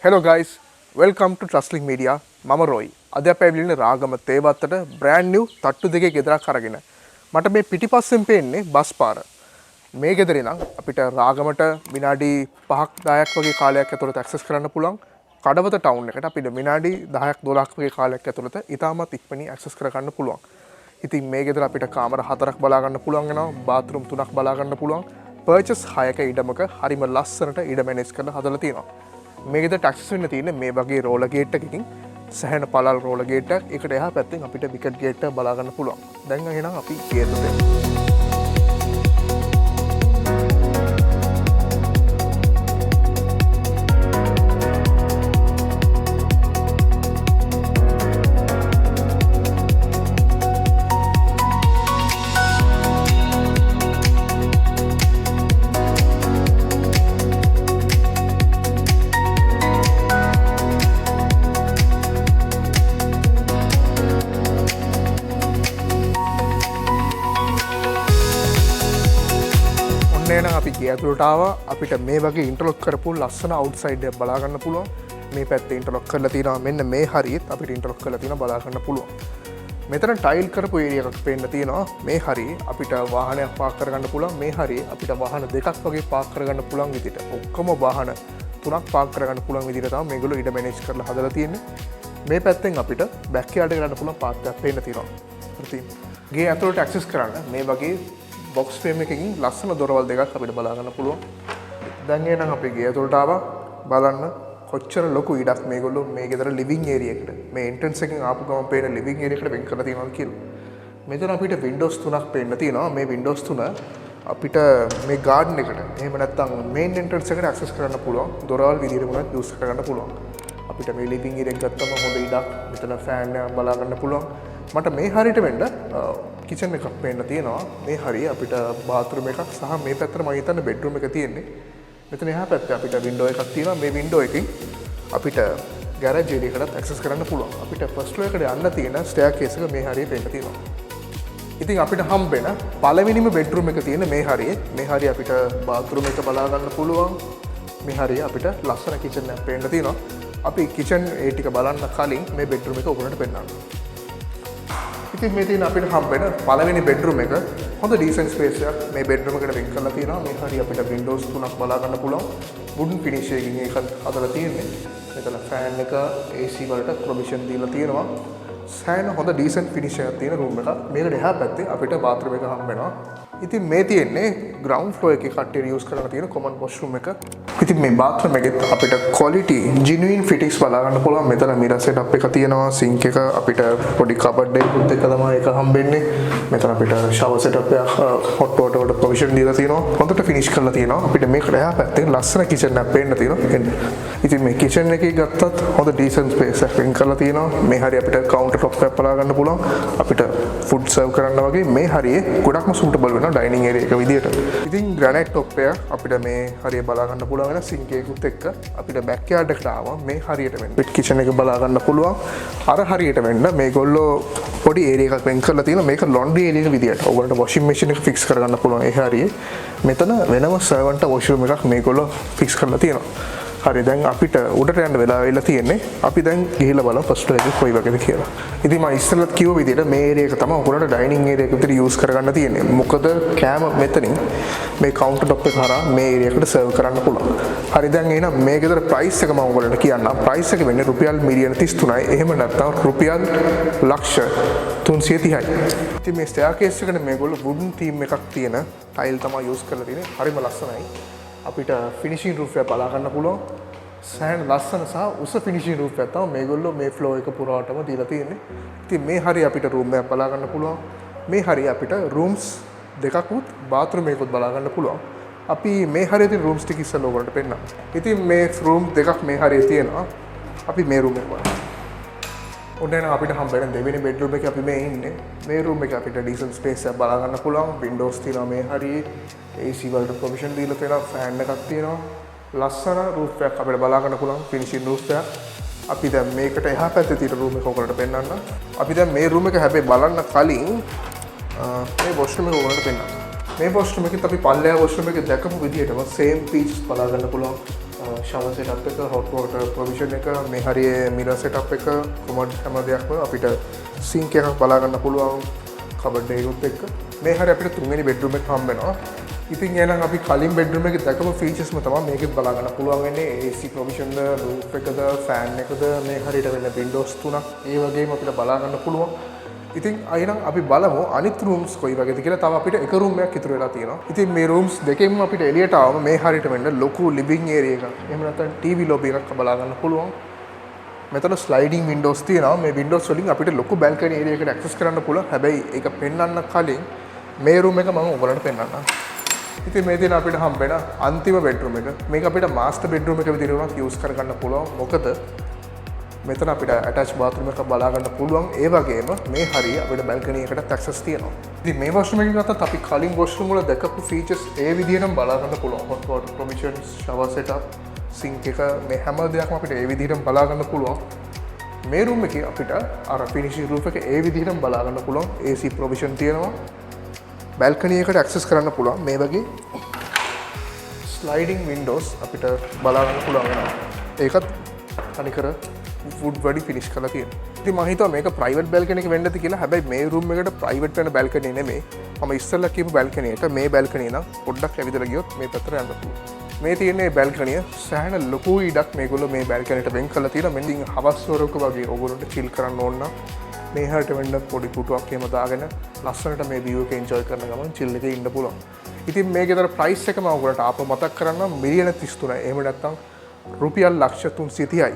Hello guys, welcome to Trustlink Media. මම Roy. අද අපි ඇවිල්ලා රාගම තේවත්තට brand new තට්ටු දෙකේ ගෙදරක් අරගෙන. මට මේ පිටිපස්සෙන් පේන්නේ බස් පාර. මේ ගෙදරේ නම් අපිට රාගමට විනාඩි 5ක් 10ක් වගේ කාලයක් ඇතුළත access කරන්න පුළුවන්. කඩවත town එකට අපිට විනාඩි 10ක් 12ක් වගේ කාලයක් ඇතුළත ඉතාමත් ඉක්මනින් access කරගන්න පුළුවන්. ඉතින් මේ ගෙදර අපිට කාමර 4ක් බලා ගන්න පුළුවන් වෙනවා. bathroom 3ක් බලා ගන්න පුළුවන්. purchase 6ක ඉඩමක හරිම ලස්සනට ඉඩ manage කරලා හදලා තියෙනවා. මේකද ටැක්සස් වෙන්න තියෙන්නේ මේ වගේ රෝල ගේට් එකකින් සැහැණ පළල් රෝල ගේට් එකක්. ඒකට එහා පැත්තෙන් අපිට විකට් ගේට් එක බලා ගන්න පුළුවන්. දැන් එහෙනම් අපි ගේට් එකට අපි ගේ ඇතුළට ආවා. අපිට මේ වගේ ඉන්ටර්ලොක් කරපු ලස්සන අවුට්සයිඩ් එකක් බලා ගන්න පුළුවන්. මේ පැත්තේ ඉන්ටර්ලොක් කරලා තියෙනවා. මෙන්න මේ හරියෙත් අපිට ඉන්ටර්ලොක් කරලා තියෙනවා බලා ගන්න පුළුවන්. මෙතන ටයිල් කරපු ඒරියා එකක් පේන්න තියෙනවා. මේ හරියේ අපිට වාහනයක් පාක් කරගන්න පුළුවන්. මේ හරියේ අපිට වාහන දෙකක් වගේ පාක් කරගන්න පුළුවන් විදිහට. ඔක්කොම වාහන තුනක් පාක් කරගන්න පුළුවන් විදිහට තමයි මේගොල්ලෝ ඉඩ මැනේජ් කරලා හදලා තියෙන්නේ. මේ පැත්තෙන් අපිට බෑක් යාඩ් එකට යන්න පුළුවන් පාත් එකක් පේන්න තියෙනවා. ඉතින් ගේ ඇතුළට ඇක්සස් කරන්න මේ වගේ බොක්ස් ෆ්‍රේම් එකකින් ලස්සන දොරවල් දෙකක් අපිට බලා ගන්න පුළුවන්. දැන් එහෙනම් අපි ගේ ඇතුළට ආවා. බලන්න කොච්චර ලොකු ඉඩක් මේගොල්ලෝ මේ ගෙදර ලිවිං ඒරියා එකට මේ එන්ට්‍රන්ස් එකෙන් ආපු ගමන් පේන ලිවිං ඒරියා එකට වෙන් කරලා තියෙනවා කියලා. මෙතන අපිට වින්ඩෝස් 3ක් පේන්න තියෙනවා. මේ වින්ඩෝස් 3 අපිට මේ ගාඩන් එකට එහෙම නැත්නම් මේන් එන්ට්‍රන්ස් එකට ඇක්සස් කරන්න පුළුවන්. දොරවල් විදිහට උනත් යූස් කරගන්න පුළුවන්. අපිට මේ ලිවිං ඒරියා එක ගත්තම හොඳ ඉඩක්. මෙතන ෆෑන් එකක් බලා ගන්න පුළුවන්. මට මේ හරියට වෙන්න කිචන් එකක් පේන්න තියෙනවා. මේ හරිය අපිට බාත්රූම් එකක් සහ මේ පැත්තට මම හිතන්නේ බෙඩ්රූම් එක තියෙන්නේ. මෙතන එහා පැත්තේ අපිට වින්ඩෝ එකක් තියෙනවා. මේ වින්ඩෝ එකකින් අපිට ගෑරේජ් ඒරියා එකකට ඇක්සස් කරන්න පුළුවන්. අපිට ෆස්ට් ෆ්ලෝර් එකට යන්න තියෙන ස්ටෙයාර් එක මේ හරිය පේන්න තියෙනවා. ඉතින් අපිට හම්බෙන පළවෙනිම බෙඩ්රූම් එක තියෙන මේ හරියේ. මේ හරිය අපිට බාත්රූම් එක බලා ගන්න පුළුවන්. මේ හරිය අපිට ලස්සන කිචන් එකක් පේන්න තියෙනවා. අපි කිචන් ඒ ටික බලන්න කලින් මේ බෙඩ්රූම් එක ඔයගොල්ලන්ට පෙන්නන්න. ඉතින් මේ තියෙන අපිට හම්බෙන පළවෙනි බෙඩ්රූම් එක හොඳ ඩීසන්ට් ස්පේස් එකක් මේ බෙඩ්රූම් එකට වෙන් කරලා තියෙනවා. මේ හරිය අපිට වින්ඩෝස් 3ක් බලා ගන්න පුළුවන්. වුඩන් ෆිනිෂ් එකකින් ඒක හදලා තියෙන්නේ. මෙතන ෆෑන් එක AC වලට ප්‍රොවිෂන් දීලා තියෙනවා. සෑහෙන හොඳ ඩීසන්ට් ෆිනිෂ් එකක් තියෙන රූම් එකක්. මේකට එහා පැත්තේ අපිට බාත්රූම් එක හම්බෙනවා. ඉතින් මේ තියෙන්නේ ග්‍රවුන්ඩ් ෆ්ලෝර් එකේ කට්ටිය යූස් කරලා තියෙන කොමන් වොෂ්රූම් එක. ඉතින් මේ බාත්රූම් එකෙත් අපිට ක්වොලිටි ජිනුයින් ෆිටින්ග්ස් බලා ගන්න පුළුවන්. මෙතන මිරර් සෙටප් එක තියෙනවා. සින්ක් එක අපිට පොඩි කබඩ් එකකුත් එක්ක තමයි ඒක හම්බෙන්නේ. මෙතන අපිට ෂවර් සෙටප් එක හොට් වෝටර් වලට ප්‍රොවිෂන් දීලා තියෙනවා. හොඳට ෆිනිෂ් කරලා තියෙනවා. අපිට මේකට එහා පැත්තේ ලස්සන කිචන් එකක් පේන්න තියෙනවා. ඉතින් මේ කිචන් එකේ ගත්තත් හොඳ ඩීසන්ට් ස්පේස් එකක් වෙන් කරලා තියෙනවා. මේ හරිය අපිට කවුන්ටර් ටොප් එකක් බලා ගන්න පුළුවන්. අපිට ෆුඩ් සර්ව් කරන්න වගේ මේ හරියේ ගොඩක්ම සූටබල් වෙනවා ඩයිනින් ඒරියා එක විදියට. ඉතින් ග්‍රැනයිට් ටොප් එක අපිට මේ හරිය බලා ගන්න පුළුවන් වෙන සින්ක් එකකුත් එක්ක අපිට බෑක් යාඩ් එකට ආවම මේ හරියට වෙන්න පිට කිචන් එක බලා ගන්න පුළුවන්. අර හරියට වෙන්න මේගොල්ලෝ පොඩි ඒරියා එකක් වෙන් කරලා තියෙනවා. මේක ලොන්ඩ්‍රි ඒරියා එක විදියට. ඔයගොල්ලන්ට වොෂින් මැෂින් එක ෆික්ස් කරගන්න පුළුවන් ඒ හරියේ. මෙතන වෙනම සර්වන්ට් වොෂරූම් එකක් මේගොල්ලෝ ෆික්ස් කරලා තියෙනවා. හරි දැන් අපිට උඩට යන්න වෙලා වෙලා තියෙන්නේ. අපි දැන් ගිහිල්ලා බලමු ෆස්ට් ෆ්ලෝර් එකේ කොයි වගේද කියලා. ඉතින් මම ඉස්සෙල්ලත් කිව්ව විදිහට මේ ඒරියා එක තමයි ඔයගොල්ලන්ට ඩයිනින් ඒරියා එක විතර යූස් කරගන්න තියෙන්නේ. මොකද කෑම මෙතනින් මේ කවුන්ටර් ටොප් එක හරහා මේ ඒරියා එකට සර්ව් කරන්න පුළුවන්. හරි දැන් එහෙනම් මේ ගෙදර ප්‍රයිස් එක මම ඔයගොල්ලන්ට කියන්නම්. ප්‍රයිස් එක වෙන්නේ රුපියල් මිලියන 33යි. එහෙම නැත්නම් රුපියල් ලක්ෂ 330යි. ඉතින් මේ ස්ටෙයාර් එකට මේගොල්ලෝ වුඩන් තීම් එකක් තියෙන ටයිල් තමයි යූස් කරලා තියෙන්නේ. හරිම ලස්සනයි. අපිට ෆිනිෂින් රූෆ් එක බලා ගන්න පුළුවන්. සෑහෙන ලස්සන සහ උස ෆිනිෂින් රූෆ් එකක් තමයි මේගොල්ලෝ මේ ෆ්ලෝ එක පුරාටම දීලා තියෙන්නේ. ඉතින් මේ හරිය අපිට රූම් එකක් බලා ගන්න පුළුවන්. මේ හරිය අපිට රූම්ස් දෙකකුත් බාත්රූම් එකකුත් බලා ගන්න පුළුවන්. අපි මේ හරියේ තියෙන රූම්ස් ටික ඉස්සෙල්ලා ඔයගොල්ලන්ට පෙන්නන්න. ඉතින් මේ රූම් දෙකක් මේ හරියේ තියෙනවා. අපි මේ රූම් එක බලමු. ඔන්න අපිට හම්බෙන දෙවෙනි බෙඩ්රූම් එකේ අපි මේ ඉන්නේ. මේ රූම් එකේ අපිට ඩීසන්ට් ස්පේස් එකක් බලා ගන්න පුළුවන්. වින්ඩෝස් තියෙනවා මේ හරියේ. AC වලට ප්‍රොවිෂන් දීලා තියෙනවා. ෆෑන් එකක් තියෙනවා. ලස්සන රූෆ් එකක් අපිට බලා ගන්න පුළුවන්. ෆිනිෂින් රූෆ් එකක්. අපි දැන් මේකට එහා පැත්තේ තියෙන රූම් එක ඔයගොල්ලන්ට පෙන්නන්න. අපි දැන් මේ රූම් එක හැබැයි බලන්න කලින් මේ වොෂ්රූම් එක ඔයගොල්ලන්ට පෙන්නන්න. මේ වොෂ්රූම් එකෙත් අපි පල්ලෙහා වොෂ්රූම් එකේ දැකපු විදිහටම සේම් පීස් බලා ගන්න පුළුවන්. ශවර් සෙටප් එක, හොට් වෝටර් ප්‍රොවිෂන් එක, මේ හරියේ මිරර් සෙටප් එක, කොමඩ් හැම දෙයක්ම අපිට සින්ක් එකක් බලා ගන්න පුළුවන් කබඩ් එකත් එක්ක. මේ හරිය අපිට තුන්වෙනි බෙඩ්රූම් එක හම්බ වෙනවා. ඉතින් එහෙනම් අපි කලින් බෙඩ්රූම් එකේ දැකපු ෆීචර්ස්ම තමයි මේකෙත් බලා ගන්න පුළුවන් වෙන්නේ. AC ප්‍රොවිෂන්ද, රූෆ් එකද, ෆෑන් එකද, මේ හරියට වෙන වින්ඩෝස් තුනක් ඒ වගේම අපිට බලා ගන්න පුළුවන්. ඉතින් අයිනම් අපි බලමු අනිත් රූම්ස් කොයි වගේද කියලා. තව අපිට එක රූම් එකක් ඉතුරු වෙලා තියෙනවා. ඉතින් මේ රූම්ස් දෙකෙන්ම අපිට එළියට ආවම මේ හරියට වෙන්න ලොකු ලිවිං ඒරියා එකක්. එහෙම නැත්නම් ටීවී ලොබි එකක් බලා ගන්න පුළුවන්. මෙතන ස්ලයිඩින් වින්ඩෝස් තියෙනවා. මේ වින්ඩෝස් වලින් අපිට ලොකු බැල්කනි ඒරියා එකට ඇක්සස් කරන්න පුළුවන්. හැබැයි ඒක පෙන්වන්න කලින් මේ රූම් එක මම ඔයගලන්ට පෙන්වන්නම්. ඉතින් මේ තියෙන අපිට හම්බෙන අන්තිම බෙඩ්රූම් එක. මේක අපිට මාස්ටර් බෙඩ්රූම් එක විදිහට උනත් යූස් කරගන්න පුළුවන්. මොකද මෙතන අපිට ඇටච් බාත්රූම් එකක් බලා ගන්න පුළුවන්. ඒ වගේම මේ හරිය අපිට බැල්කනි එකකට ඇක්සස් තියෙනවා. ඉතින් මේ වොෂ්රූම් එක ගත්තත් අපි කලින් වොෂ්රූම් වල දැකපු ෆීචර්ස් ඒ විදිහටම බලා ගන්න පුළුවන්. Hot water provisions, shower setup, sink එක, මේ හැම දෙයක්ම අපිට ඒ විදිහටම බලා ගන්න පුළුවන්. මේ රූම් එකේ අපිට අර ෆිනිෂින් රූෆ් එක ඒ විදිහටම බලා ගන්න පුළුවන්. AC ප්‍රොවිෂන් තියෙනවා. බැල්කනි එකට ඇක්සස් කරන්න පුළුවන්. මේ වගේ ස්ලයිඩින් වින්ඩෝස් අපිට බලා ගන්න පුළුවන් වෙනවා. ඒකත් අනිකර වුඩ් වැඩි ෆිනිෂ් කරලා තියෙනවා. ඉතින් මම හිතුවා මේක ප්‍රයිවට් බැල්කනි එක වෙන්නද කියලා. හැබැයි මේ රූම් එකට ප්‍රයිවට් වෙන බැල්කනි නෙමෙයි. මම ඉස්සෙල්ලා කියපු බැල්කනි එක මේ බැල්කනි නම් පොඩ්ඩක් ඇවිදලා ගියොත් මේ පැත්තට යන්න පුළුවන්. මේ තියෙන්නේ බැල්කනිය. සෑහෙන ලොකු ඉඩක් මේගොල්ලෝ මේ බැල්කනියට වෙන් කරලා තියෙනවා. මෙන්න ඉතින් හවස් වරක වගේ ඕගොල්ලන්ට චිල් කරන්න ඕන නම් මේ හැට වෙන්න පොඩි පුටුවක් එහෙම දාගෙන ලස්සනට මේ view එක enjoy කරන ගමන් chill එකේ ඉන්න පුළුවන්. ඉතින් මේකේතර price එක මම ඔයගොල්ලන්ට ආපහු මතක් කරන්නම් මිලියන 33. එහෙම නැත්නම් රුපියල් ලක්ෂ 330යි.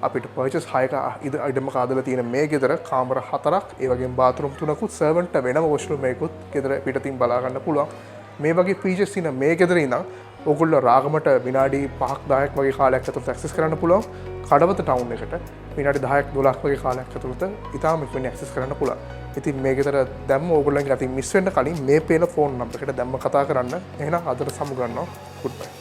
අපිට පර්චස් 6ක ඉඩමක ආදලා තියෙන මේ ගෙදර කාමර 4ක්, ඒ වගේම බාත්රූම් 3කුත්, සර්වන්ට් වෙනම වොෂ්රූම් එකකුත් ගෙදර පිටතින් බලා ගන්න පුළුවන්. මේ වගේ ෆීචර්ස් තියෙන මේ ගෙදර ඉඳන් ඔයගොල්ලෝ රාගමට විනාඩි 5ක් 10ක් වගේ කාලයක් ඇතුළත ඇක්සස් කරන්න පුළුවන්. කඩවත ටවුන් එකට විනාඩි 10ක් 12ක් වගේ කාලයක් ඇතුළත ඉතාලම ඉක්මනින් ඇක්සස් කරන්න පුළුවන්. ඉතින් මේ ගෙදර දැම්ම ඕගොල්ලන්ගේ අතින් මිස් වෙන්න කලින් මේ පේන ෆෝන් නම්බර් එකට දැම්ම කතා කරන්න. එහෙනම් අදට සමු ගන්නවා. ගුඩ් බයි.